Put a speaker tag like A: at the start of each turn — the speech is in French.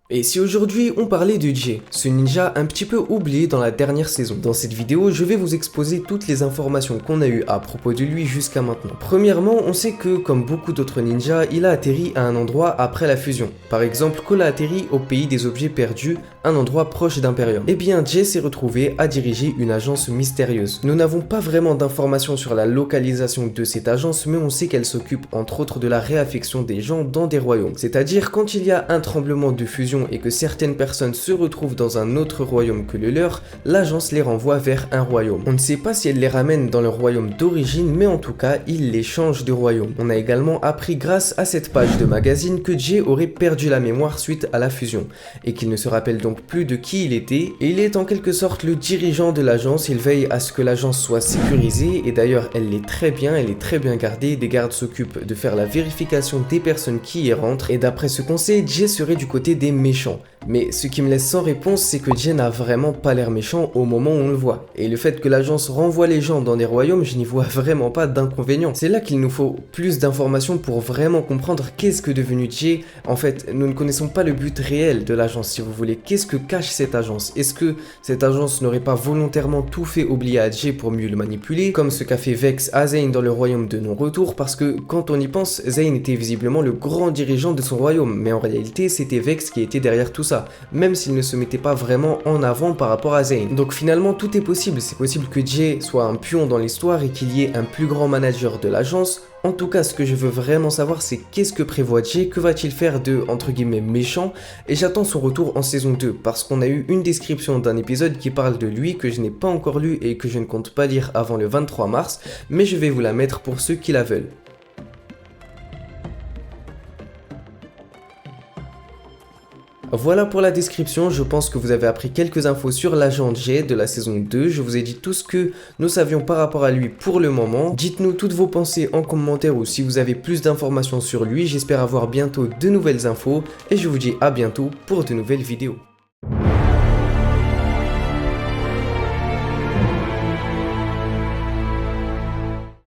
A: Et si aujourd'hui on parlait de Jay, ce ninja un petit peu oublié dans la dernière saison. Dans cette vidéo, je vais vous exposer toutes les informations qu'on a eues à propos de lui jusqu'à maintenant. Premièrement, on sait que, comme beaucoup d'autres ninjas, il a atterri à un endroit après la fusion. Par exemple, Cole a atterri au pays des objets perdus, un endroit proche d'Imperium. Eh bien, Jay s'est retrouvé à diriger une agence mystérieuse. Nous n'avons pas vraiment d'informations sur la localisation de cette agence, mais on sait qu'elle s'occupe entre autres de la réaffection des gens dans des royaumes. C'est-à-dire quand il y a un tremblement de fusion et que certaines personnes se retrouvent dans un autre royaume que le leur, l'agence les renvoie vers un royaume. On ne sait pas si elle les ramène dans leur royaume d'origine, mais en tout cas, il les change de royaume. On a également appris grâce à cette page de magazine que Jay aurait perdu la mémoire suite à la fusion, et qu'il ne se rappelle donc plus de qui il était, et il est en quelque sorte le dirigeant de l'agence. Il veille à ce que l'agence soit sécurisée, et d'ailleurs elle l'est très bien, elle est très bien gardée, des gardes s'occupent de faire la vérification des personnes qui y rentrent, et d'après ce qu'on sait, Jay serait du côté des méchants. Mais ce qui me laisse sans réponse, c'est que Jay n'a vraiment pas l'air méchant au moment où on le voit. Et le fait que l'agence renvoie les gens dans des royaumes, je n'y vois vraiment pas d'inconvénient. C'est là qu'il nous faut plus d'informations pour vraiment comprendre qu'est-ce que devenu Jay. En fait, nous ne connaissons pas le but réel de l'agence, si vous voulez. Qu'est-ce que cache cette agence? Est-ce que cette agence n'aurait pas volontairement tout fait oublier à Jay pour mieux le manipuler, comme ce qu'a fait Vex à Zane dans le royaume de non-retour? Parce que quand on y pense, Zane était visiblement le grand dirigeant de son royaume, mais en réalité c'était Vex qui était derrière tout ça, même s'il ne se mettait pas vraiment en avant par rapport à Zane. Donc finalement tout est possible, c'est possible que Jay soit un pion dans l'histoire et qu'il y ait un plus grand manager de l'agence. En tout cas, ce que je veux vraiment savoir, c'est qu'est-ce que prévoit Jay, que va-t-il faire de, entre guillemets, méchant, et j'attends son retour en saison 2, parce qu'on a eu une description d'un épisode qui parle de lui que je n'ai pas encore lu et que je ne compte pas lire avant le 23 mars, mais je vais vous la mettre pour ceux qui la veulent. Voilà pour la description, je pense que vous avez appris quelques infos sur l'agent Jay de la saison 2, je vous ai dit tout ce que nous savions par rapport à lui pour le moment. Dites-nous toutes vos pensées en commentaire ou si vous avez plus d'informations sur lui, j'espère avoir bientôt de nouvelles infos et je vous dis à bientôt pour de nouvelles vidéos.